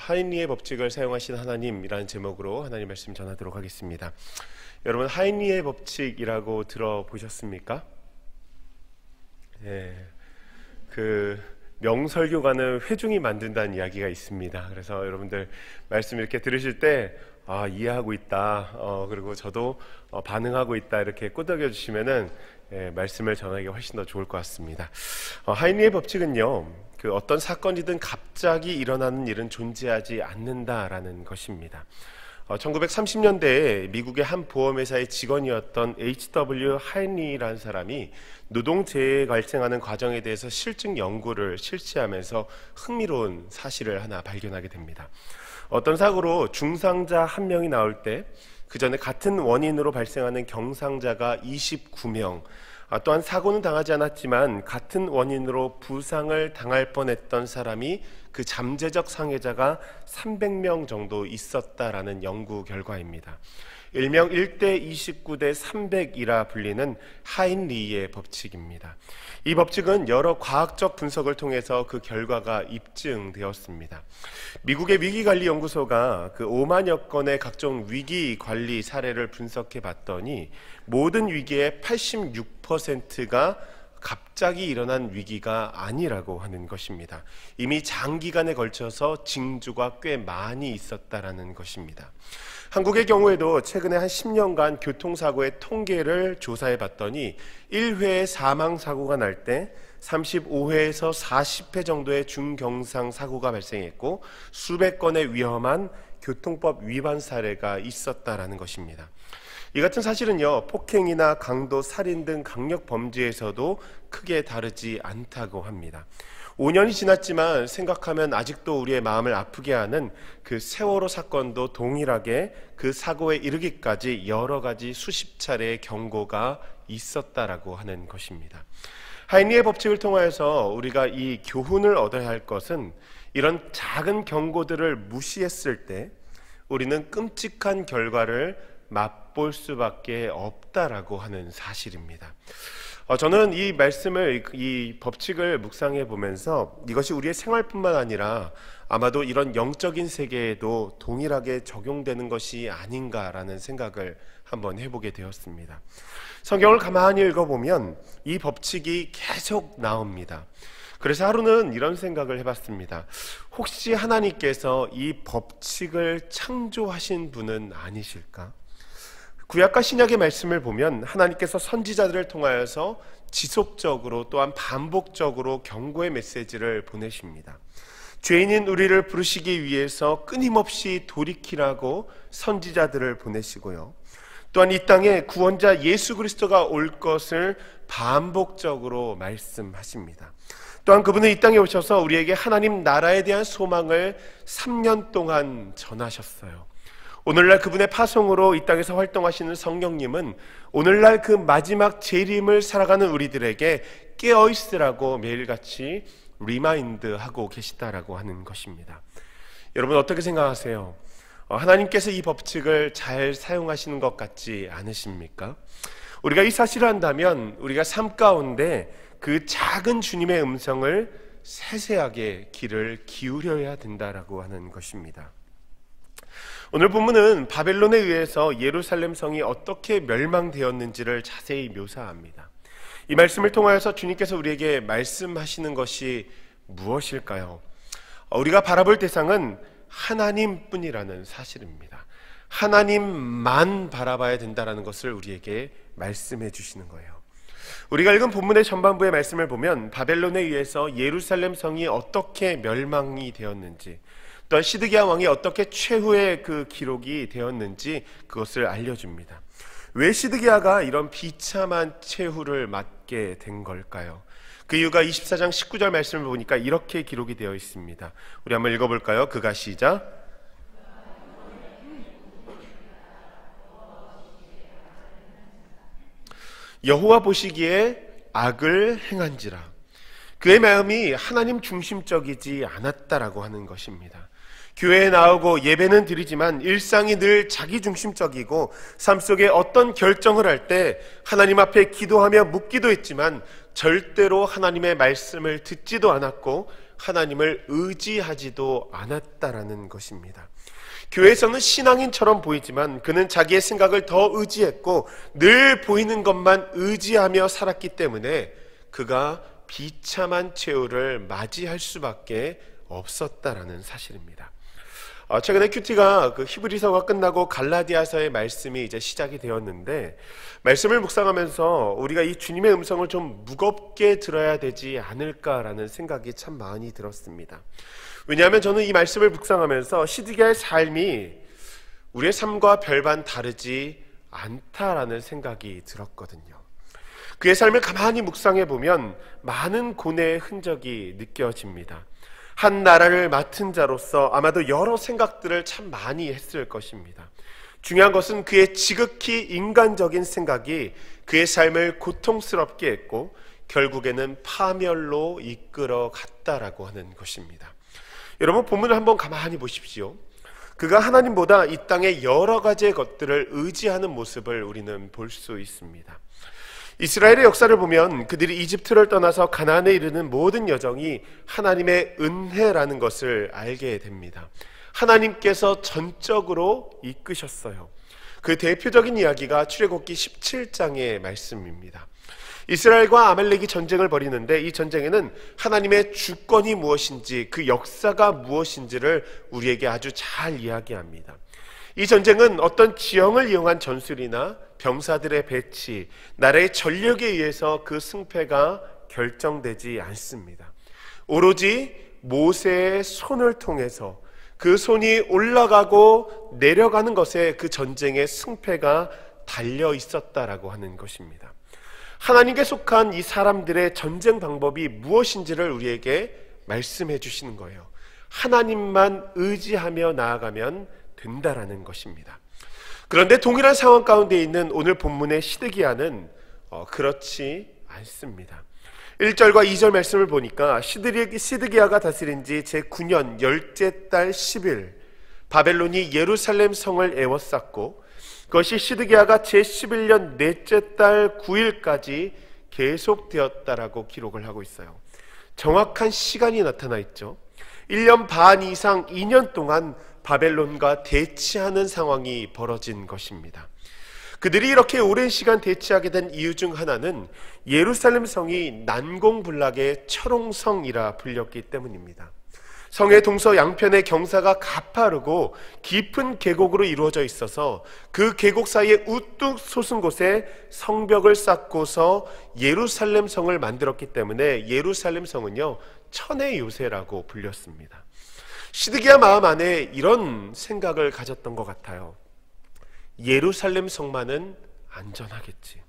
하인리의 법칙을 사용하신 하나님이라는 제목으로 하나님 말씀 전하도록 하겠습니다. 여러분, 하인리의 법칙이라고 들어보셨습니까? 그 명설교가는 회중이 만든다는 이야기가 있습니다. 그래서 여러분들 말씀 이렇게 들으실 때 이해하고 있다, 그리고 저도 반응하고 있다, 이렇게 끄덕여 주시면은 말씀을 전하기가 훨씬 더 좋을 것 같습니다. 하인리의 법칙은요, 그 어떤 사건이든 갑자기 일어나는 일은 존재하지 않는다라는 것입니다. 1930년대에 미국의 한 보험회사의 직원이었던 H.W. 하인리라는 사람이 노동재해가 발생하는 과정에 대해서 실증 연구를 실시하면서 흥미로운 사실을 하나 발견하게 됩니다. 어떤 사고로 중상자 한 명이 나올 때 그 전에 같은 원인으로 발생하는 경상자가 29명, 또한 사고는 당하지 않았지만 같은 원인으로 부상을 당할 뻔했던 사람이 그 잠재적 상해자가 300명 정도 있었다라는 연구 결과입니다. 일명 1대 29대 300이라 불리는 하인리의 법칙입니다. 이 법칙은 여러 과학적 분석을 통해서 그 결과가 입증되었습니다. 미국의 위기관리연구소가 그 5만여 건의 각종 위기관리 사례를 분석해 봤더니 모든 위기의 86%가 갑자기 일어난 위기가 아니라고 하는 것입니다. 이미 장기간에 걸쳐서 징조가 꽤 많이 있었다라는 것입니다. 한국의 경우에도 최근에 한 10년간 교통사고의 통계를 조사해 봤더니 1회의 사망사고가 날 때 35회에서 40회 정도의 중경상 사고가 발생했고 수백 건의 위험한 교통법 위반 사례가 있었다라는 것입니다. 이 같은 사실은요, 폭행이나 강도, 살인 등 강력 범죄에서도 크게 다르지 않다고 합니다. 5년이 지났지만 생각하면 아직도 우리의 마음을 아프게 하는 그 세월호 사건도 동일하게 그 사고에 이르기까지 여러 가지 수십 차례의 경고가 있었다라고 하는 것입니다. 하인리의 법칙을 통하여서 우리가 이 교훈을 얻어야 할 것은 이런 작은 경고들을 무시했을 때 우리는 끔찍한 결과를 맛볼 수밖에 없다라고 하는 사실입니다. 저는 이 말씀을, 이 법칙을 묵상해 보면서 이것이 우리의 생활뿐만 아니라 아마도 이런 영적인 세계에도 동일하게 적용되는 것이 아닌가라는 생각을 한번 해보게 되었습니다. 성경을 가만히 읽어보면 이 법칙이 계속 나옵니다. 그래서 하루는 이런 생각을 해봤습니다. 혹시 하나님께서 이 법칙을 창조하신 분은 아니실까? 구약과 신약의 말씀을 보면 하나님께서 선지자들을 통하여서 지속적으로 또한 반복적으로 경고의 메시지를 보내십니다. 죄인인 우리를 부르시기 위해서 끊임없이 돌이키라고 선지자들을 보내시고요. 또한 이 땅에 구원자 예수 그리스도가 올 것을 반복적으로 말씀하십니다. 또한 그분은 이 땅에 오셔서 우리에게 하나님 나라에 대한 소망을 3년 동안 전하셨어요. 오늘날 그분의 파송으로 이 땅에서 활동하시는 성령님은 오늘날 그 마지막 재림을 살아가는 우리들에게 깨어있으라고 매일같이 리마인드하고 계시다라고 하는 것입니다. 여러분, 어떻게 생각하세요? 하나님께서 이 법칙을 잘 사용하시는 것 같지 않으십니까? 우리가 이 사실을 한다면 우리가 삶 가운데 그 작은 주님의 음성을 세세하게 귀를 기울여야 된다라고 하는 것입니다. 오늘 본문은 바벨론에 의해서 예루살렘 성이 어떻게 멸망되었는지를 자세히 묘사합니다. 이 말씀을 통하여서 주님께서 우리에게 말씀하시는 것이 무엇일까요? 우리가 바라볼 대상은 하나님뿐이라는 사실입니다. 하나님만 바라봐야 된다는 것을 우리에게 말씀해 주시는 거예요. 우리가 읽은 본문의 전반부의 말씀을 보면 바벨론에 의해서 예루살렘 성이 어떻게 멸망이 되었는지, 또한 시드기야 왕이 어떻게 최후의 그 기록이 되었는지 그것을 알려줍니다. 왜 시드기야가 이런 비참한 최후를 맞게 된 걸까요? 그 이유가 24장 19절 말씀을 보니까 이렇게 기록이 되어 있습니다. 우리 한번 읽어볼까요? 그가 시작. 여호와 보시기에 악을 행한지라. 그의 마음이 하나님 중심적이지 않았다라고 하는 것입니다. 교회에 나오고 예배는 드리지만 일상이 늘 자기 중심적이고 삶 속에 어떤 결정을 할 때 하나님 앞에 기도하며 묻기도 했지만 절대로 하나님의 말씀을 듣지도 않았고 하나님을 의지하지도 않았다라는 것입니다. 교회에서는 신앙인처럼 보이지만 그는 자기의 생각을 더 의지했고 늘 보이는 것만 의지하며 살았기 때문에 그가 비참한 최후를 맞이할 수밖에 없었다라는 사실입니다. 최근에 큐티가 그 히브리서가 끝나고 갈라디아서의 말씀이 이제 시작이 되었는데, 말씀을 묵상하면서 우리가 이 주님의 음성을 좀 무겁게 들어야 되지 않을까라는 생각이 참 많이 들었습니다. 왜냐하면 저는 이 말씀을 묵상하면서 시드기야의 삶이 우리의 삶과 별반 다르지 않다라는 생각이 들었거든요. 그의 삶을 가만히 묵상해 보면 많은 고뇌의 흔적이 느껴집니다. 한 나라를 맡은 자로서 아마도 여러 생각들을 참 많이 했을 것입니다. 중요한 것은 그의 지극히 인간적인 생각이 그의 삶을 고통스럽게 했고 결국에는 파멸로 이끌어 갔다라고 하는 것입니다. 여러분, 본문을 한번 가만히 보십시오. 그가 하나님보다 이 땅의 여러 가지의 것들을 의지하는 모습을 우리는 볼 수 있습니다. 이스라엘의 역사를 보면 그들이 이집트를 떠나서 가나안에 이르는 모든 여정이 하나님의 은혜라는 것을 알게 됩니다. 하나님께서 전적으로 이끄셨어요. 그 대표적인 이야기가 출애굽기 17장의 말씀입니다. 이스라엘과 아말렉이 전쟁을 벌이는데 이 전쟁에는 하나님의 주권이 무엇인지, 그 역사가 무엇인지를 우리에게 아주 잘 이야기합니다. 이 전쟁은 어떤 지형을 이용한 전술이나 병사들의 배치, 나라의 전력에 의해서 그 승패가 결정되지 않습니다. 오로지 모세의 손을 통해서 그 손이 올라가고 내려가는 것에 그 전쟁의 승패가 달려 있었다라고 하는 것입니다. 하나님께 속한 이 사람들의 전쟁 방법이 무엇인지를 우리에게 말씀해 주시는 거예요. 하나님만 의지하며 나아가면 된다라는 것입니다. 그런데 동일한 상황 가운데 있는 오늘 본문의 시드기야는 그렇지 않습니다. 1절과 2절 말씀을 보니까 시드기야가 다스린 지 제9년 10째 달 10일 바벨론이 예루살렘 성을 에워쌌고 그것이 시드기야가 제11년 넷째 달 9일까지 계속되었다라고 기록을 하고 있어요. 정확한 시간이 나타나 있죠. 1년 반 이상 2년 동안 바벨론과 대치하는 상황이 벌어진 것입니다. 그들이 이렇게 오랜 시간 대치하게 된 이유 중 하나는 예루살렘 성이 난공불락의 철옹성이라 불렸기 때문입니다. 성의 동서 양편의 경사가 가파르고 깊은 계곡으로 이루어져 있어서 그 계곡 사이에 우뚝 솟은 곳에 성벽을 쌓고서 예루살렘 성을 만들었기 때문에 예루살렘 성은요, 천의 요새라고 불렸습니다. 시드기야 마음 안에 이런 생각을 가졌던 것 같아요. 예루살렘 성만은 안전하겠지.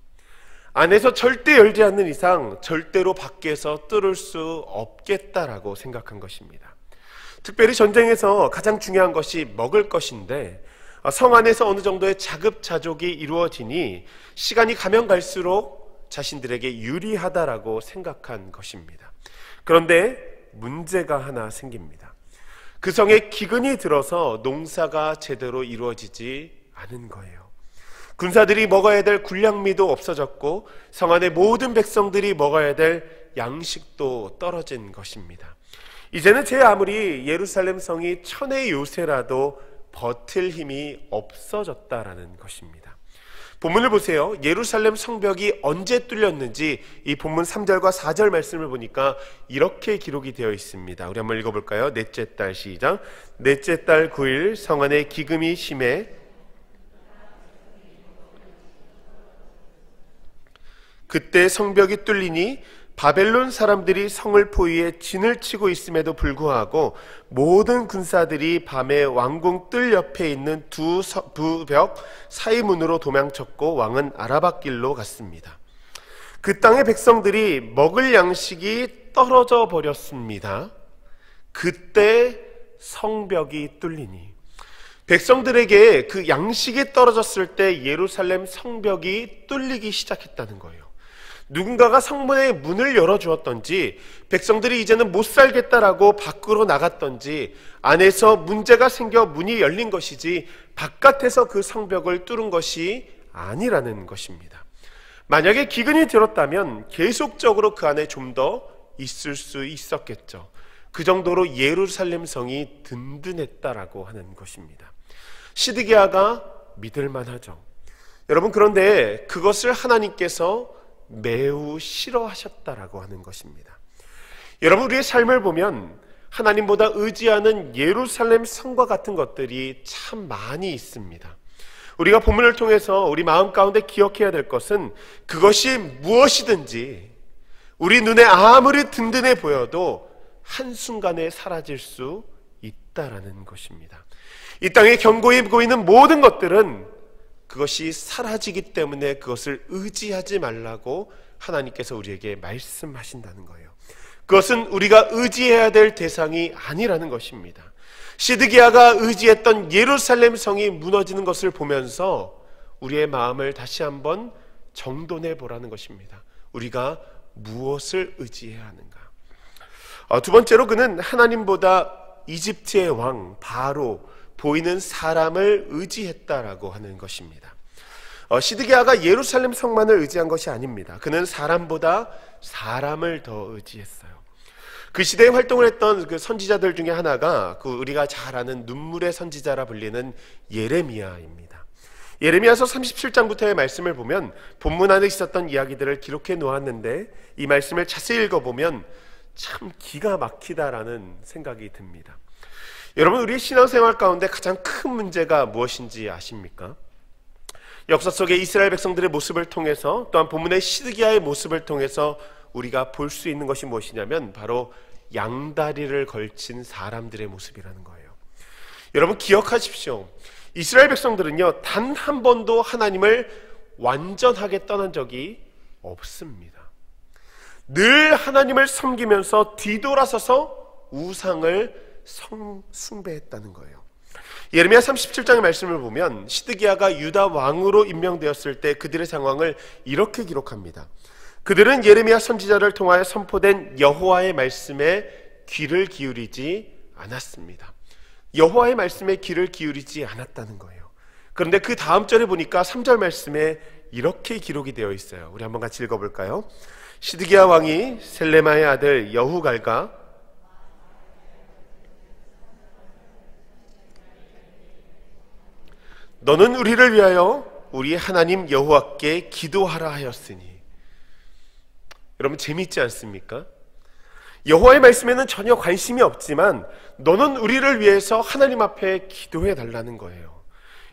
안에서 절대 열지 않는 이상 절대로 밖에서 뚫을 수 없겠다라고 생각한 것입니다. 특별히 전쟁에서 가장 중요한 것이 먹을 것인데 성 안에서 어느 정도의 자급자족이 이루어지니 시간이 가면 갈수록 자신들에게 유리하다라고 생각한 것입니다. 그런데 문제가 하나 생깁니다. 그 성에 기근이 들어서 농사가 제대로 이루어지지 않은 거예요. 군사들이 먹어야 될 군량미도 없어졌고 성 안의 모든 백성들이 먹어야 될 양식도 떨어진 것입니다. 이제는 제 아무리 예루살렘 성이 천의 요새라도 버틸 힘이 없어졌다라는 것입니다. 본문을 보세요. 예루살렘 성벽이 언제 뚫렸는지 이 본문 3절과 4절 말씀을 보니까 이렇게 기록이 되어 있습니다. 우리 한번 읽어볼까요? 넷째 달 시작. 넷째 달 9일 성 안에 기금이 심해 그때 성벽이 뚫리니 바벨론 사람들이 성을 포위해 진을 치고 있음에도 불구하고 모든 군사들이 밤에 왕궁 뜰 옆에 있는 두 벽 사이 문으로 도망쳤고 왕은 아라바 길로 갔습니다. 그 땅의 백성들이 먹을 양식이 떨어져 버렸습니다. 그때 성벽이 뚫리니 백성들에게 그 양식이 떨어졌을 때 예루살렘 성벽이 뚫리기 시작했다는 거예요. 누군가가 성문의 문을 열어주었던지 백성들이 이제는 못 살겠다라고 밖으로 나갔던지 안에서 문제가 생겨 문이 열린 것이지 바깥에서 그 성벽을 뚫은 것이 아니라는 것입니다. 만약에 기근이 들었다면 계속적으로 그 안에 좀 더 있을 수 있었겠죠. 그 정도로 예루살렘 성이 든든했다라고 하는 것입니다. 시드기야가 믿을만하죠. 여러분, 그런데 그것을 하나님께서 매우 싫어하셨다라고 하는 것입니다. 여러분, 우리의 삶을 보면 하나님보다 의지하는 예루살렘 성과 같은 것들이 참 많이 있습니다. 우리가 본문을 통해서 우리 마음 가운데 기억해야 될 것은 그것이 무엇이든지 우리 눈에 아무리 든든해 보여도 한순간에 사라질 수 있다라는 것입니다. 이 땅에 견고히 보이는 모든 것들은 그것이 사라지기 때문에 그것을 의지하지 말라고 하나님께서 우리에게 말씀하신다는 거예요. 그것은 우리가 의지해야 될 대상이 아니라는 것입니다. 시드기야가 의지했던 예루살렘 성이 무너지는 것을 보면서 우리의 마음을 다시 한번 정돈해 보라는 것입니다. 우리가 무엇을 의지해야 하는가? 두 번째로 그는 하나님보다 이집트의 왕 바로 보이는 사람을 의지했다라고 하는 것입니다. 시드기야가 예루살렘 성만을 의지한 것이 아닙니다. 그는 사람보다 사람을 더 의지했어요. 그 시대에 활동을 했던 그 선지자들 중에 하나가 우리가 잘 아는 눈물의 선지자라 불리는 예레미야입니다. 예레미야서 37장부터의 말씀을 보면 본문 안에 있었던 이야기들을 기록해 놓았는데 이 말씀을 자세히 읽어보면 참 기가 막히다라는 생각이 듭니다. 여러분, 우리 신앙생활 가운데 가장 큰 문제가 무엇인지 아십니까? 역사 속의 이스라엘 백성들의 모습을 통해서 또한 본문의 시드기야의 모습을 통해서 우리가 볼 수 있는 것이 무엇이냐면 바로 양다리를 걸친 사람들의 모습이라는 거예요. 여러분, 기억하십시오. 이스라엘 백성들은요, 단 한 번도 하나님을 완전하게 떠난 적이 없습니다. 늘 하나님을 섬기면서 뒤돌아서서 우상을 숭배했다는 거예요. 예레미야 37장의 말씀을 보면 시드기야가 유다 왕으로 임명되었을 때 그들의 상황을 이렇게 기록합니다. 그들은 예레미야 선지자를 통하여 선포된 여호와의 말씀에 귀를 기울이지 않았습니다. 여호와의 말씀에 귀를 기울이지 않았다는 거예요. 그런데 그 다음 절에 보니까 3절 말씀에 이렇게 기록이 되어 있어요. 우리 한번 같이 읽어볼까요? 시드기야 왕이 셀레마의 아들 여후갈과 너는 우리를 위하여 우리 하나님 여호와께 기도하라 하였으니. 여러분, 재미있지 않습니까? 여호와의 말씀에는 전혀 관심이 없지만 너는 우리를 위해서 하나님 앞에 기도해 달라는 거예요.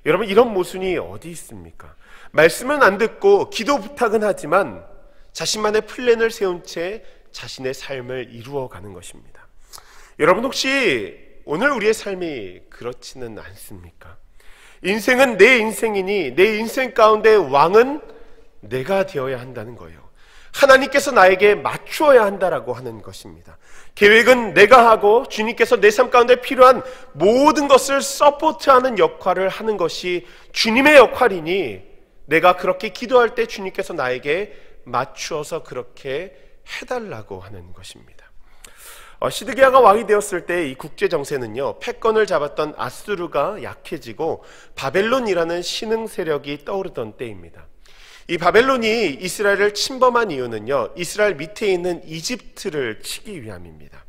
여러분, 이런 모순이 어디 있습니까? 말씀은 안 듣고 기도 부탁은 하지만 자신만의 플랜을 세운 채 자신의 삶을 이루어가는 것입니다. 여러분, 혹시 오늘 우리의 삶이 그렇지는 않습니까? 인생은 내 인생이니 내 인생 가운데 왕은 내가 되어야 한다는 거예요. 하나님께서 나에게 맞추어야 한다라고 하는 것입니다. 계획은 내가 하고 주님께서 내 삶 가운데 필요한 모든 것을 서포트하는 역할을 하는 것이 주님의 역할이니 내가 그렇게 기도할 때 주님께서 나에게 맞추어서 그렇게 해달라고 하는 것입니다. 시드기야가 왕이 되었을 때 이 국제 정세는요, 패권을 잡았던 아수르가 약해지고 바벨론이라는 신흥 세력이 떠오르던 때입니다. 이 바벨론이 이스라엘을 침범한 이유는요, 이스라엘 밑에 있는 이집트를 치기 위함입니다.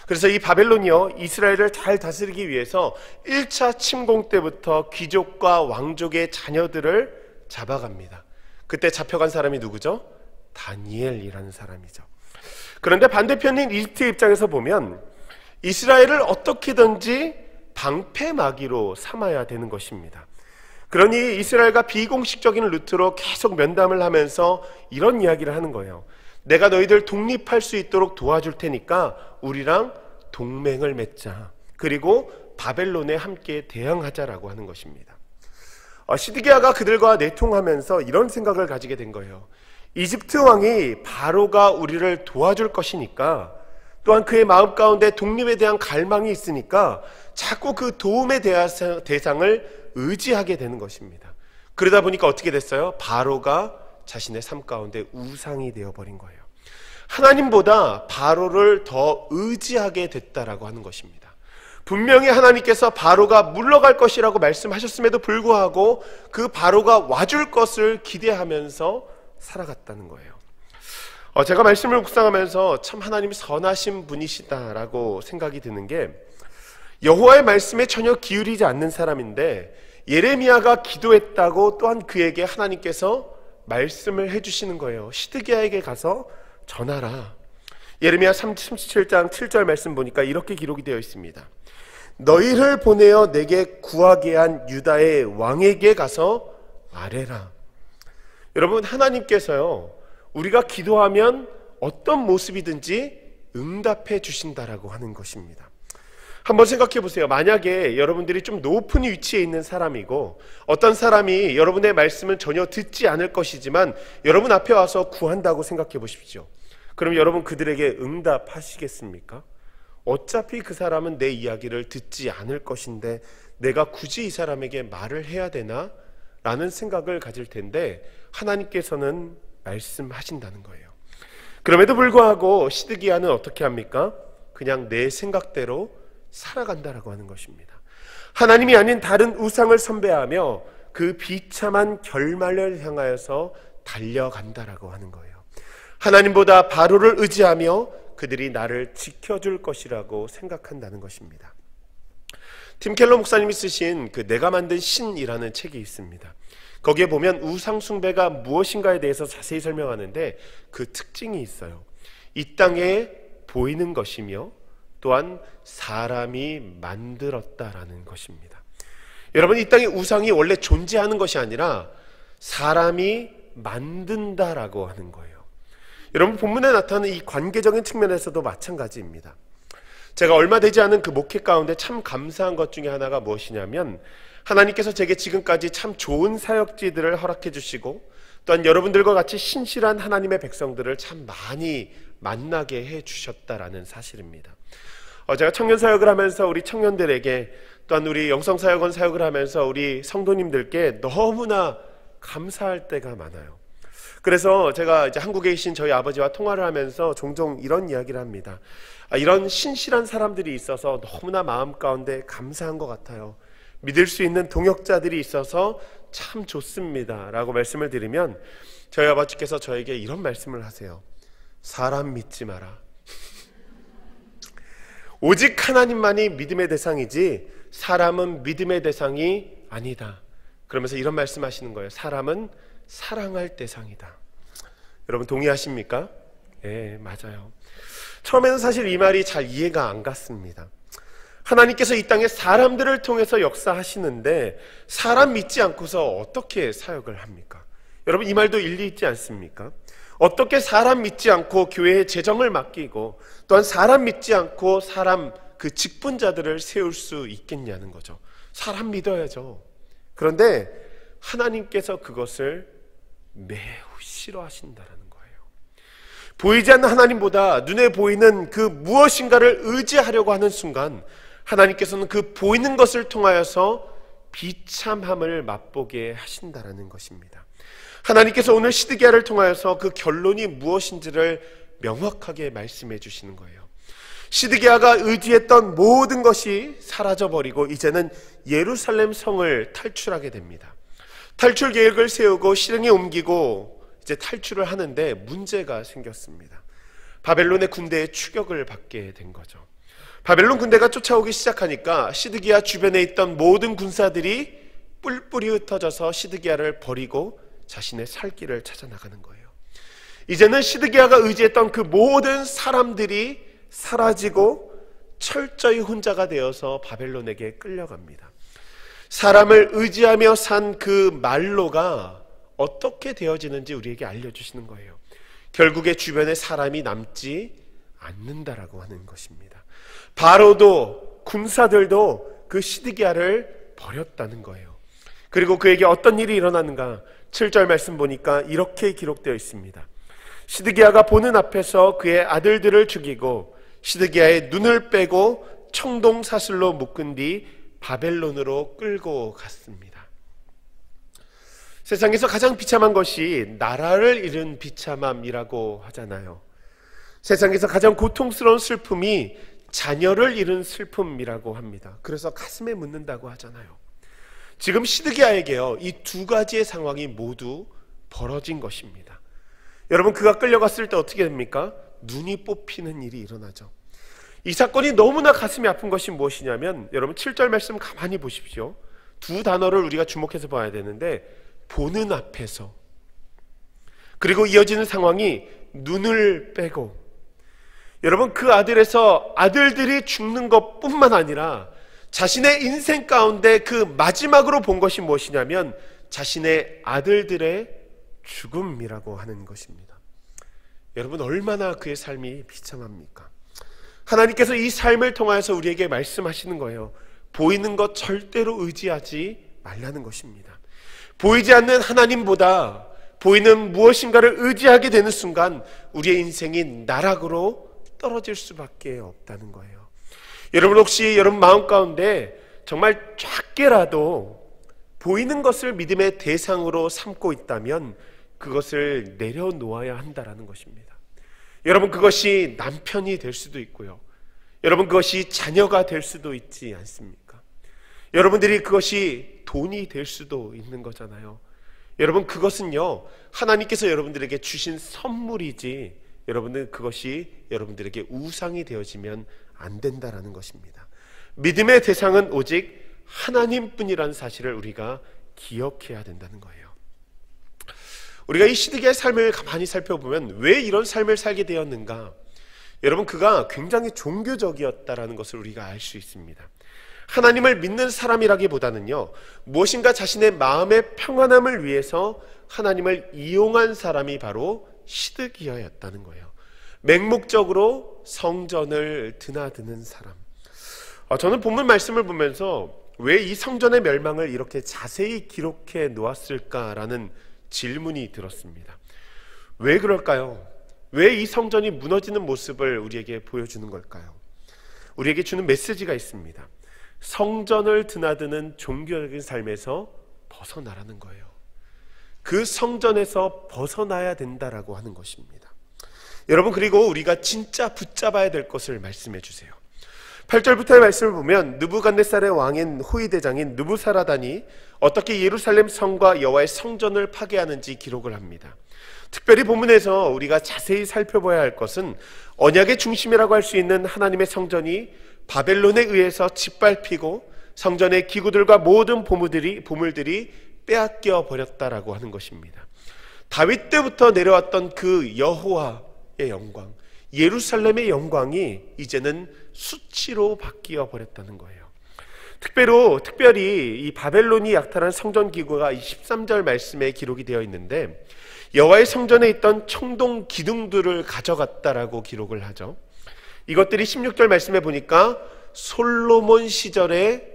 그래서 이 바벨론이요, 이스라엘을 잘 다스리기 위해서 1차 침공 때부터 귀족과 왕족의 자녀들을 잡아갑니다. 그때 잡혀간 사람이 누구죠? 다니엘이라는 사람이죠. 그런데 반대편인 이집트 입장에서 보면 이스라엘을 어떻게든지 방패막이로 삼아야 되는 것입니다. 그러니 이스라엘과 비공식적인 루트로 계속 면담을 하면서 이런 이야기를 하는 거예요. 내가 너희들 독립할 수 있도록 도와줄 테니까 우리랑 동맹을 맺자. 그리고 바벨론에 함께 대항하자라고 하는 것입니다. 시드기야가 그들과 내통하면서 이런 생각을 가지게 된 거예요. 이집트 왕이 바로가 우리를 도와줄 것이니까, 또한 그의 마음 가운데 독립에 대한 갈망이 있으니까 자꾸 그 도움의 대상을 의지하게 되는 것입니다. 그러다 보니까 어떻게 됐어요? 바로가 자신의 삶 가운데 우상이 되어버린 거예요. 하나님보다 바로를 더 의지하게 됐다라고 하는 것입니다. 분명히 하나님께서 바로가 물러갈 것이라고 말씀하셨음에도 불구하고 그 바로가 와줄 것을 기대하면서 살아갔다는 거예요. 제가 말씀을 묵상하면서 참 하나님이 선하신 분이시다라고 생각이 드는 게, 여호와의 말씀에 전혀 기울이지 않는 사람인데 예레미야가 기도했다고 또한 그에게 하나님께서 말씀을 해주시는 거예요. 시드기야에게 가서 전하라. 예레미야 37장 7절 말씀 보니까 이렇게 기록이 되어 있습니다. 너희를 보내어 내게 구하게 한 유다의 왕에게 가서 아뢰라. 여러분, 하나님께서요, 우리가 기도하면 어떤 모습이든지 응답해 주신다라고 하는 것입니다. 한번 생각해 보세요. 만약에 여러분들이 좀 높은 위치에 있는 사람이고 어떤 사람이 여러분의 말씀을 전혀 듣지 않을 것이지만 여러분 앞에 와서 구한다고 생각해 보십시오. 그럼 여러분 그들에게 응답하시겠습니까? 어차피 그 사람은 내 이야기를 듣지 않을 것인데 내가 굳이 이 사람에게 말을 해야 되나? 라는 생각을 가질 텐데 하나님께서는 말씀하신다는 거예요. 그럼에도 불구하고 시드기야는 어떻게 합니까? 그냥 내 생각대로 살아간다라고 하는 것입니다. 하나님이 아닌 다른 우상을 선배하며 그 비참한 결말을 향하여서 달려간다라고 하는 거예요. 하나님보다 바로를 의지하며 그들이 나를 지켜줄 것이라고 생각한다는 것입니다. 팀 켈러 목사님이 쓰신 그 내가 만든 신이라는 책이 있습니다. 거기에 보면 우상 숭배가 무엇인가에 대해서 자세히 설명하는데 그 특징이 있어요. 이 땅에 보이는 것이며 또한 사람이 만들었다라는 것입니다. 여러분, 이 땅에 우상이 원래 존재하는 것이 아니라 사람이 만든다라고 하는 거예요. 여러분, 본문에 나타나는 이 관계적인 측면에서도 마찬가지입니다. 제가 얼마 되지 않은 그 목회 가운데 참 감사한 것 중에 하나가 무엇이냐면 하나님께서 제게 지금까지 참 좋은 사역지들을 허락해 주시고 또한 여러분들과 같이 신실한 하나님의 백성들을 참 많이 만나게 해 주셨다라는 사실입니다. 제가 청년 사역을 하면서 우리 청년들에게 또한 우리 영성사역원 사역을 하면서 우리 성도님들께 너무나 감사할 때가 많아요. 그래서 제가 이제 한국에 계신 저희 아버지와 통화를 하면서 종종 이런 이야기를 합니다. 이런 신실한 사람들이 있어서 너무나 마음 가운데 감사한 것 같아요. 믿을 수 있는 동역자들이 있어서 참 좋습니다 라고 말씀을 드리면 저희 아버지께서 저에게 이런 말씀을 하세요. 사람 믿지 마라. 오직 하나님만이 믿음의 대상이지 사람은 믿음의 대상이 아니다. 그러면서 이런 말씀하시는 거예요. 사람은 사랑할 대상이다. 여러분 동의하십니까? 네, 맞아요. 처음에는 사실 이 말이 잘 이해가 안 갔습니다. 하나님께서 이 땅에 사람들을 통해서 역사하시는데 사람 믿지 않고서 어떻게 사역을 합니까? 여러분, 이 말도 일리 있지 않습니까? 어떻게 사람 믿지 않고 교회에 재정을 맡기고 또한 사람 믿지 않고 사람 그 직분자들을 세울 수 있겠냐는 거죠. 사람 믿어야죠. 그런데 하나님께서 그것을 매우 싫어하신다라는 거예요. 보이지 않는 하나님보다 눈에 보이는 그 무엇인가를 의지하려고 하는 순간 하나님께서는 그 보이는 것을 통하여서 비참함을 맛보게 하신다라는 것입니다. 하나님께서 오늘 시드기야를 통하여서 그 결론이 무엇인지를 명확하게 말씀해 주시는 거예요. 시드기야가 의지했던 모든 것이 사라져버리고 이제는 예루살렘 성을 탈출하게 됩니다. 탈출 계획을 세우고 실행에 옮기고 이제 탈출을 하는데 문제가 생겼습니다. 바벨론의 군대의 추격을 받게 된 거죠. 바벨론 군대가 쫓아오기 시작하니까 시드기야 주변에 있던 모든 군사들이 뿔뿔이 흩어져서 시드기야를 버리고 자신의 살 길을 찾아 나가는 거예요. 이제는 시드기야가 의지했던 그 모든 사람들이 사라지고 철저히 혼자가 되어서 바벨론에게 끌려갑니다. 사람을 의지하며 산 그 말로가 어떻게 되어지는지 우리에게 알려주시는 거예요. 결국에 주변에 사람이 남지 않는다라고 하는 것입니다. 바로도 군사들도 그 시드기야를 버렸다는 거예요. 그리고 그에게 어떤 일이 일어나는가? 7절 말씀 보니까 이렇게 기록되어 있습니다. 시드기야가 보는 앞에서 그의 아들들을 죽이고 시드기야의 눈을 빼고 청동 사슬로 묶은 뒤 바벨론으로 끌고 갔습니다. 세상에서 가장 비참한 것이 나라를 잃은 비참함이라고 하잖아요. 세상에서 가장 고통스러운 슬픔이 자녀를 잃은 슬픔이라고 합니다. 그래서 가슴에 묻는다고 하잖아요. 지금 시드기야에게요, 이 두 가지의 상황이 모두 벌어진 것입니다. 여러분, 그가 끌려갔을 때 어떻게 됩니까? 눈이 뽑히는 일이 일어나죠. 이 사건이 너무나 가슴이 아픈 것이 무엇이냐면, 여러분 7절 말씀 가만히 보십시오. 두 단어를 우리가 주목해서 봐야 되는데, 보는 앞에서, 그리고 이어지는 상황이 눈을 빼고. 여러분, 그 아들들이 죽는 것뿐만 아니라 자신의 인생 가운데 그 마지막으로 본 것이 무엇이냐면 자신의 아들들의 죽음이라고 하는 것입니다. 여러분, 얼마나 그의 삶이 비참합니까? 하나님께서 이 삶을 통하여서 우리에게 말씀하시는 거예요. 보이는 것 절대로 의지하지 말라는 것입니다. 보이지 않는 하나님보다 보이는 무엇인가를 의지하게 되는 순간 우리의 인생이 나락으로 떨어질 수밖에 없다는 거예요. 여러분, 혹시 여러분 마음 가운데 정말 작게라도 보이는 것을 믿음의 대상으로 삼고 있다면 그것을 내려놓아야 한다는 것입니다. 여러분, 그것이 남편이 될 수도 있고요, 여러분 그것이 자녀가 될 수도 있지 않습니까? 여러분들이 그것이 돈이 될 수도 있는 거잖아요. 여러분, 그것은요 하나님께서 여러분들에게 주신 선물이지, 여러분들 그것이 여러분들에게 우상이 되어지면 안 된다라는 것입니다. 믿음의 대상은 오직 하나님뿐이라는 사실을 우리가 기억해야 된다는 거예요. 우리가 이 시드기의 삶을 가만히 살펴보면 왜 이런 삶을 살게 되었는가? 여러분, 그가 굉장히 종교적이었다라는 것을 우리가 알 수 있습니다. 하나님을 믿는 사람이라기보다는요, 무엇인가 자신의 마음의 평안함을 위해서 하나님을 이용한 사람이 바로 시드기야였다는 거예요. 맹목적으로 성전을 드나드는 사람. 저는 본문 말씀을 보면서 왜 이 성전의 멸망을 이렇게 자세히 기록해 놓았을까라는 질문이 들었습니다. 왜 그럴까요? 왜 이 성전이 무너지는 모습을 우리에게 보여주는 걸까요? 우리에게 주는 메시지가 있습니다. 성전을 드나드는 종교적인 삶에서 벗어나라는 거예요. 그 성전에서 벗어나야 된다라고 하는 것입니다. 여러분, 그리고 우리가 진짜 붙잡아야 될 것을 말씀해 주세요. 8절부터의 말씀을 보면 느부갓네살의 왕인 호위대장인 느부사라단이 어떻게 예루살렘 성과 여호와의 성전을 파괴하는지 기록을 합니다. 특별히 본문에서 우리가 자세히 살펴봐야 할 것은 언약의 중심이라고 할 수 있는 하나님의 성전이 바벨론에 의해서 짓밟히고 성전의 기구들과 모든 보물들이 빼앗겨 버렸다라고 하는 것입니다. 다윗 때부터 내려왔던 그 여호와의 영광, 예루살렘의 영광이 이제는 수치로 바뀌어 버렸다는 거예요. 특별히 이 바벨론이 약탈한 성전 기구가 13절 말씀에 기록이 되어 있는데, 여호와의 성전에 있던 청동 기둥들을 가져갔다라고 기록을 하죠. 이것들이 16절 말씀에 보니까 솔로몬 시절에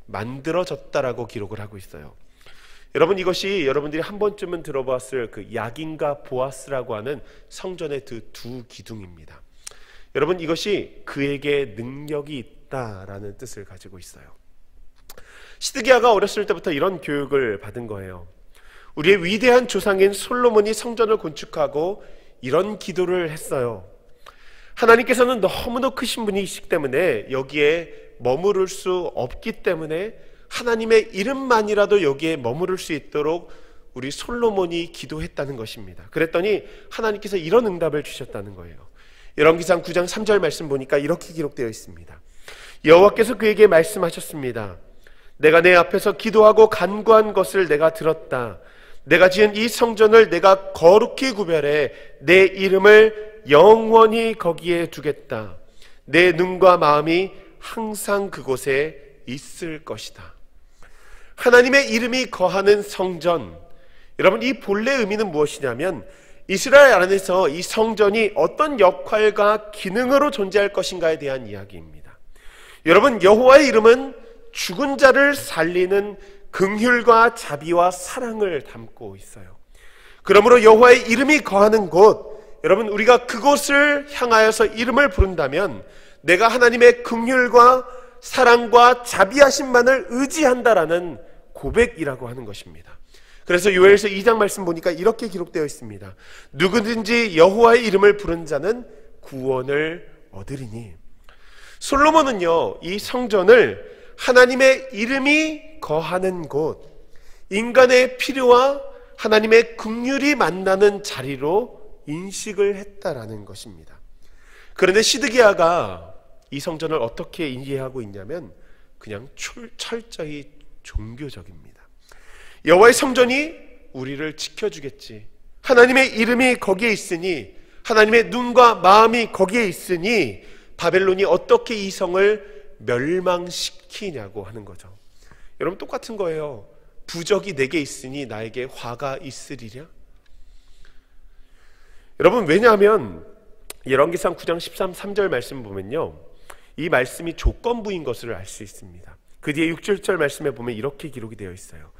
만들어졌다라고 기록을 하고 있어요. 여러분, 이것이 여러분들이 한 번쯤은 들어봤을 그 야긴과 보아스라고 하는 성전의 두 기둥입니다. 여러분, 이것이 그에게 능력이 있다라는 뜻을 가지고 있어요. 시드기야가 어렸을 때부터 이런 교육을 받은 거예요. 우리의 위대한 조상인 솔로몬이 성전을 건축하고 이런 기도를 했어요. 하나님께서는 너무도 크신 분이시기 때문에 여기에 머무를 수 없기 때문에 하나님의 이름만이라도 여기에 머무를 수 있도록 우리 솔로몬이 기도했다는 것입니다. 그랬더니 하나님께서 이런 응답을 주셨다는 거예요. 열왕기상 9장 3절 말씀 보니까 이렇게 기록되어 있습니다. 여호와께서 그에게 말씀하셨습니다. 내가 내 앞에서 기도하고 간구한 것을 내가 들었다. 내가 지은 이 성전을 내가 거룩히 구별해 내 이름을 영원히 거기에 두겠다. 내 눈과 마음이 항상 그곳에 있을 것이다. 하나님의 이름이 거하는 성전, 여러분, 이 본래 의미는 무엇이냐면 이스라엘 안에서 이 성전이 어떤 역할과 기능으로 존재할 것인가에 대한 이야기입니다. 여러분, 여호와의 이름은 죽은 자를 살리는 긍휼과 자비와 사랑을 담고 있어요. 그러므로 여호와의 이름이 거하는 곳, 여러분, 우리가 그곳을 향하여서 이름을 부른다면 내가 하나님의 긍휼과 사랑과 자비하심만을 의지한다라는 고백이라고 하는 것입니다. 그래서 요엘서 2장 말씀 보니까 이렇게 기록되어 있습니다. 누구든지 여호와의 이름을 부른 자는 구원을 얻으리니. 솔로몬은요, 이 성전을 하나님의 이름이 거하는 곳, 인간의 필요와 하나님의 긍휼이 만나는 자리로 인식을 했다라는 것입니다. 그런데 시드기야가 이 성전을 어떻게 이해하고 있냐면 그냥 철저히 종교적입니다. 여호와의 성전이 우리를 지켜주겠지, 하나님의 이름이 거기에 있으니, 하나님의 눈과 마음이 거기에 있으니 바벨론이 어떻게 이 성을 멸망시키냐고 하는 거죠. 여러분, 똑같은 거예요. 부적이 내게 있으니 나에게 화가 있으리랴. 여러분, 왜냐하면 열왕기상 9장 13, 3절 말씀 보면요, 이 말씀이 조건부인 것을 알 수 있습니다. 그 뒤에 6, 7절 말씀에 보면 이렇게 기록이 되어 있어요.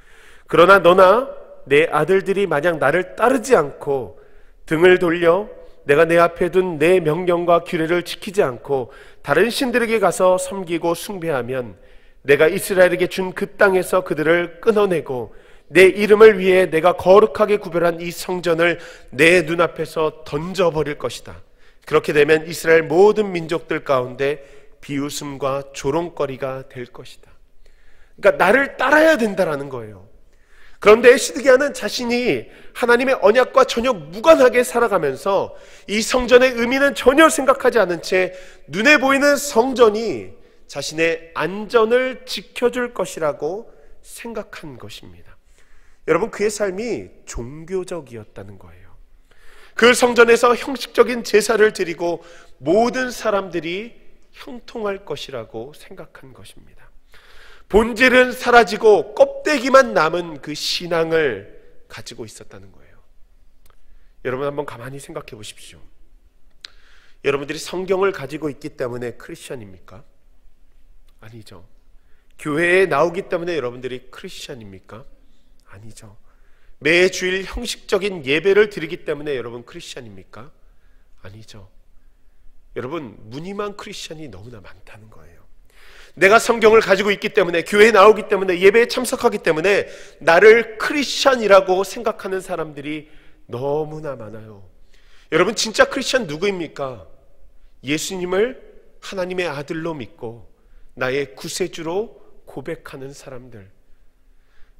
그러나 너나 내 아들들이 만약 나를 따르지 않고 등을 돌려 내가 내 앞에 둔 내 명령과 규례를 지키지 않고 다른 신들에게 가서 섬기고 숭배하면 내가 이스라엘에게 준 그 땅에서 그들을 끊어내고 내 이름을 위해 내가 거룩하게 구별한 이 성전을 내 눈앞에서 던져버릴 것이다. 그렇게 되면 이스라엘 모든 민족들 가운데 비웃음과 조롱거리가 될 것이다. 그러니까 나를 따라야 된다라는 거예요. 그런데 시드기야는 자신이 하나님의 언약과 전혀 무관하게 살아가면서 이 성전의 의미는 전혀 생각하지 않은 채 눈에 보이는 성전이 자신의 안전을 지켜줄 것이라고 생각한 것입니다. 여러분, 그의 삶이 종교적이었다는 거예요. 그 성전에서 형식적인 제사를 드리고 모든 사람들이 형통할 것이라고 생각한 것입니다. 본질은 사라지고 껍데기만 남은 그 신앙을 가지고 있었다는 거예요. 여러분, 한번 가만히 생각해 보십시오. 여러분들이 성경을 가지고 있기 때문에 크리스천입니까? 아니죠. 교회에 나오기 때문에 여러분들이 크리스천입니까? 아니죠. 매 주일 형식적인 예배를 드리기 때문에 여러분 크리스천입니까? 아니죠. 여러분, 무늬만 크리스천이 너무나 많다는 거예요. 내가 성경을 가지고 있기 때문에, 교회에 나오기 때문에, 예배에 참석하기 때문에 나를 크리스천이라고 생각하는 사람들이 너무나 많아요. 여러분, 진짜 크리스천 누구입니까? 예수님을 하나님의 아들로 믿고 나의 구세주로 고백하는 사람들.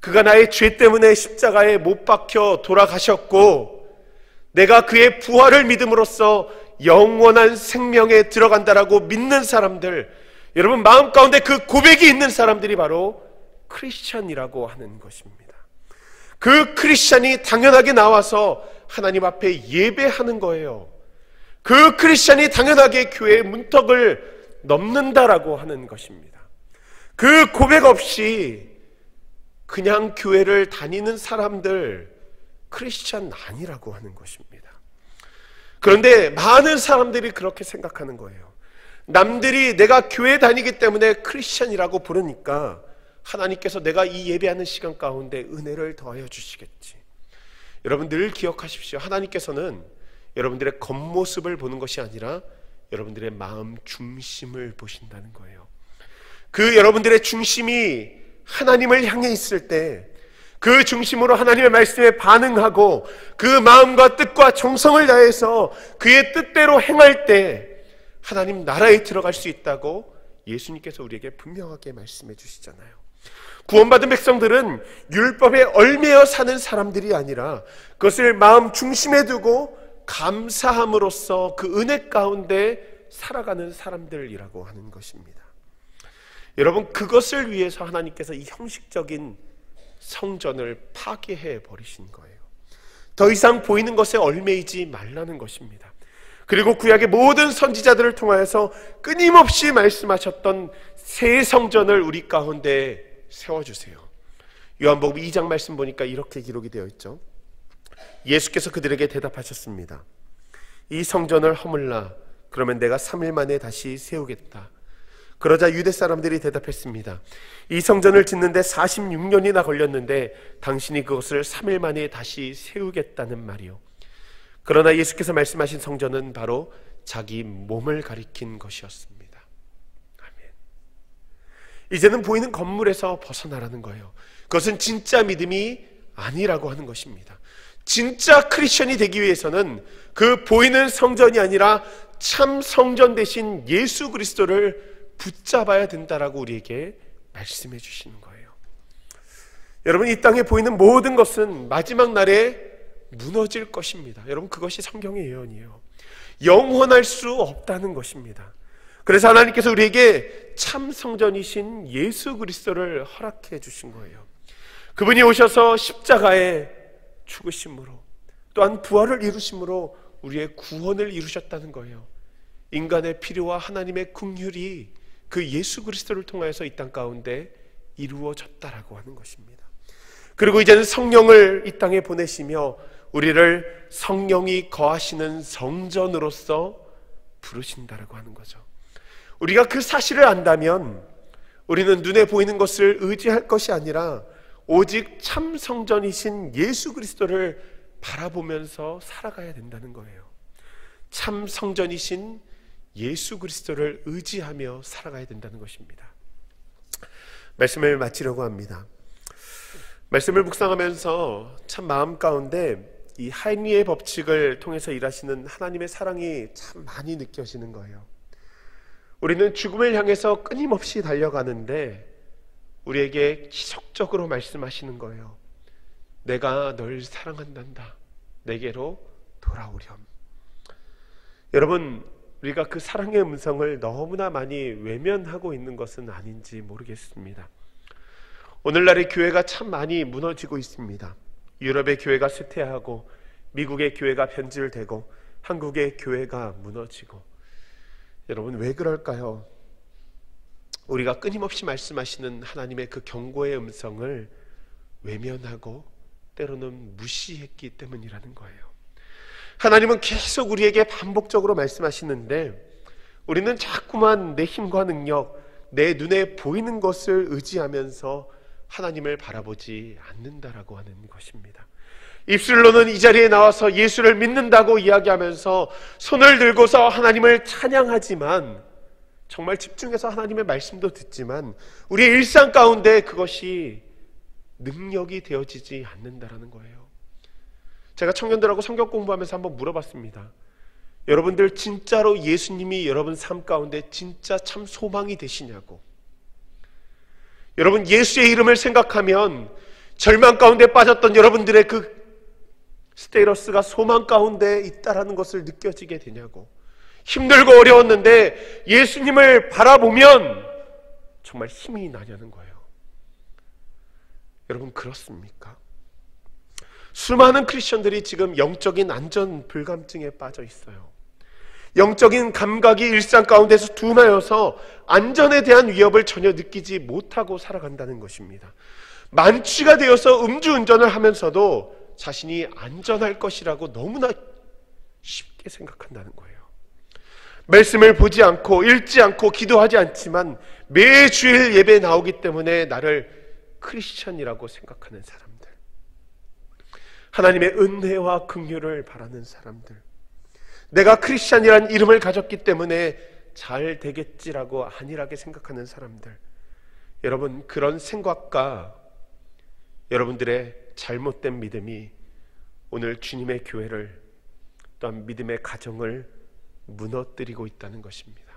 그가 나의 죄 때문에 십자가에 못 박혀 돌아가셨고 내가 그의 부활을 믿음으로써 영원한 생명에 들어간다라고 믿는 사람들, 여러분, 마음 가운데 그 고백이 있는 사람들이 바로 크리스천이라고 하는 것입니다. 그 크리스천이 당연하게 나와서 하나님 앞에 예배하는 거예요. 그 크리스천이 당연하게 교회의 문턱을 넘는다라고 하는 것입니다. 그 고백 없이 그냥 교회를 다니는 사람들 크리스천 아니라고 하는 것입니다. 그런데 많은 사람들이 그렇게 생각하는 거예요. 남들이 내가 교회 다니기 때문에 크리스천이라고 부르니까 하나님께서 내가 이 예배하는 시간 가운데 은혜를 더하여 주시겠지. 여러분, 늘 기억하십시오. 하나님께서는 여러분들의 겉모습을 보는 것이 아니라 여러분들의 마음 중심을 보신다는 거예요. 그 여러분들의 중심이 하나님을 향해 있을 때, 그 중심으로 하나님의 말씀에 반응하고 그 마음과 뜻과 정성을 다해서 그의 뜻대로 행할 때 하나님 나라에 들어갈 수 있다고 예수님께서 우리에게 분명하게 말씀해 주시잖아요. 구원받은 백성들은 율법에 얽매여 사는 사람들이 아니라 그것을 마음 중심에 두고 감사함으로써 그 은혜 가운데 살아가는 사람들이라고 하는 것입니다. 여러분, 그것을 위해서 하나님께서 이 형식적인 성전을 파괴해 버리신 거예요. 더 이상 보이는 것에 얽매이지 말라는 것입니다. 그리고 구약의 모든 선지자들을 통하여서 끊임없이 말씀하셨던 새 성전을 우리 가운데 세워주세요. 요한복음 2장 말씀 보니까 이렇게 기록이 되어 있죠. 예수께서 그들에게 대답하셨습니다. 이 성전을 허물라. 그러면 내가 3일 만에 다시 세우겠다. 그러자 유대 사람들이 대답했습니다. 이 성전을 짓는데 46년이나 걸렸는데 당신이 그것을 3일 만에 다시 세우겠다는 말이요. 그러나 예수께서 말씀하신 성전은 바로 자기 몸을 가리킨 것이었습니다. 아멘. 이제는 보이는 건물에서 벗어나라는 거예요. 그것은 진짜 믿음이 아니라고 하는 것입니다. 진짜 크리스천이 되기 위해서는 그 보이는 성전이 아니라 참 성전 대신 예수 그리스도를 붙잡아야 된다라고 우리에게 말씀해 주시는 거예요. 여러분, 이 땅에 보이는 모든 것은 마지막 날에 무너질 것입니다. 여러분, 그것이 성경의 예언이에요. 영원할 수 없다는 것입니다. 그래서 하나님께서 우리에게 참 성전이신 예수 그리스도를 허락해 주신 거예요. 그분이 오셔서 십자가에 죽으심으로, 또한 부활을 이루심으로 우리의 구원을 이루셨다는 거예요. 인간의 필요와 하나님의 긍휼이 그 예수 그리스도를 통하여서 이 땅 가운데 이루어졌다라고 하는 것입니다. 그리고 이제는 성령을 이 땅에 보내시며 우리를 성령이 거하시는 성전으로서 부르신다라고 하는 거죠. 우리가 그 사실을 안다면 우리는 눈에 보이는 것을 의지할 것이 아니라 오직 참 성전이신 예수 그리스도를 바라보면서 살아가야 된다는 거예요. 참 성전이신 예수 그리스도를 의지하며 살아가야 된다는 것입니다. 말씀을 마치려고 합니다. 말씀을 묵상하면서 참 마음 가운데 이 합리의 법칙을 통해서 일하시는 하나님의 사랑이 참 많이 느껴지는 거예요. 우리는 죽음을 향해서 끊임없이 달려가는데 우리에게 기적적으로 말씀하시는 거예요. 내가 널 사랑한단다. 내게로 돌아오렴. 여러분, 우리가 그 사랑의 음성을 너무나 많이 외면하고 있는 것은 아닌지 모르겠습니다. 오늘날의 교회가 참 많이 무너지고 있습니다. 유럽의 교회가 쇠퇴하고 미국의 교회가 변질되고 한국의 교회가 무너지고, 여러분 왜 그럴까요? 우리가 끊임없이 말씀하시는 하나님의 그 경고의 음성을 외면하고 때로는 무시했기 때문이라는 거예요. 하나님은 계속 우리에게 반복적으로 말씀하시는데 우리는 자꾸만 내 힘과 능력, 내 눈에 보이는 것을 의지하면서 하나님을 바라보지 않는다라고 하는 것입니다. 입술로는 이 자리에 나와서 예수를 믿는다고 이야기하면서 손을 들고서 하나님을 찬양하지만, 정말 집중해서 하나님의 말씀도 듣지만 우리의 일상 가운데 그것이 능력이 되어지지 않는다라는 거예요. 제가 청년들하고 성경 공부하면서 한번 물어봤습니다. 여러분들 진짜로 예수님이 여러분 삶 가운데 진짜 참 소망이 되시냐고. 여러분, 예수의 이름을 생각하면 절망 가운데 빠졌던 여러분들의 그 스테이러스가 소망 가운데 있다라는 것을 느껴지게 되냐고. 힘들고 어려웠는데 예수님을 바라보면 정말 힘이 나냐는 거예요. 여러분, 그렇습니까? 수많은 크리스천들이 지금 영적인 안전 불감증에 빠져 있어요. 영적인 감각이 일상 가운데서 둔하여서 안전에 대한 위협을 전혀 느끼지 못하고 살아간다는 것입니다. 만취가 되어서 음주운전을 하면서도 자신이 안전할 것이라고 너무나 쉽게 생각한다는 거예요. 말씀을 보지 않고 읽지 않고 기도하지 않지만 매주일 예배에 나오기 때문에 나를 크리스천이라고 생각하는 사람들, 하나님의 은혜와 긍휼을 바라는 사람들, 내가 크리스천이라는 이름을 가졌기 때문에 잘 되겠지라고 안일하게 생각하는 사람들, 여러분, 그런 생각과 여러분들의 잘못된 믿음이 오늘 주님의 교회를, 또한 믿음의 가정을 무너뜨리고 있다는 것입니다.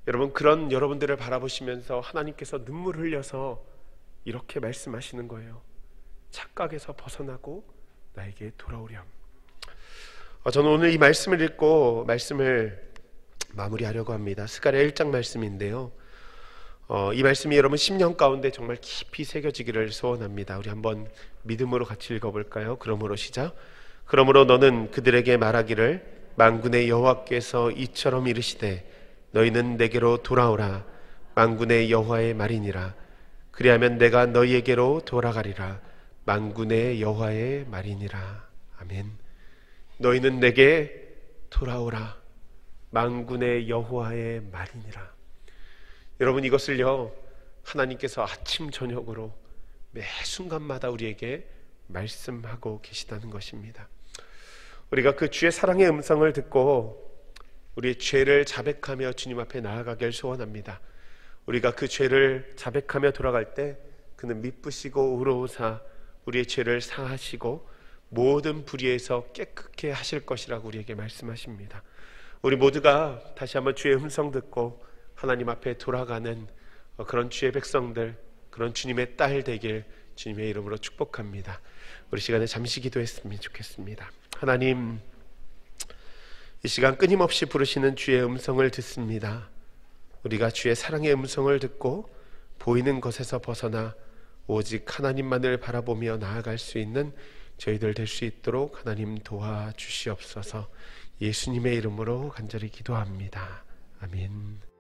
여러분, 그런 여러분들을 바라보시면서 하나님께서 눈물 흘려서 이렇게 말씀하시는 거예요. 착각에서 벗어나고 나에게 돌아오렴. 저는 오늘 이 말씀을 읽고 말씀을 마무리하려고 합니다. 스가랴 1장 말씀인데요, 이 말씀이 여러분 심령 가운데 정말 깊이 새겨지기를 소원합니다. 우리 한번 믿음으로 같이 읽어볼까요? 그러므로 시작. 그러므로 너는 그들에게 말하기를 만군의 여호와께서 이처럼 이르시되 너희는 내게로 돌아오라. 만군의 여호와의 말이니라. 그리하면 내가 너희에게로 돌아가리라. 만군의 여호와의 말이니라. 아멘. 너희는 내게 돌아오라. 만군의 여호와의 말이니라. 여러분, 이것을요 하나님께서 아침 저녁으로 매 순간마다 우리에게 말씀하고 계시다는 것입니다. 우리가 그 주의 사랑의 음성을 듣고 우리의 죄를 자백하며 주님 앞에 나아가길 소원합니다. 우리가 그 죄를 자백하며 돌아갈 때 그는 미쁘시고 의로우사 우리의 죄를 사하시고 모든 불의에서 깨끗게 하실 것이라고 우리에게 말씀하십니다. 우리 모두가 다시 한번 주의 음성 듣고 하나님 앞에 돌아가는 그런 주의 백성들, 그런 주님의 딸 되길 주님의 이름으로 축복합니다. 우리 시간에 잠시 기도했으면 좋겠습니다. 하나님, 이 시간 끊임없이 부르시는 주의 음성을 듣습니다. 우리가 주의 사랑의 음성을 듣고 보이는 것에서 벗어나 오직 하나님만을 바라보며 나아갈 수 있는 저희들 될 수 있도록 하나님 도와주시옵소서. 예수님의 이름으로 간절히 기도합니다. 아멘.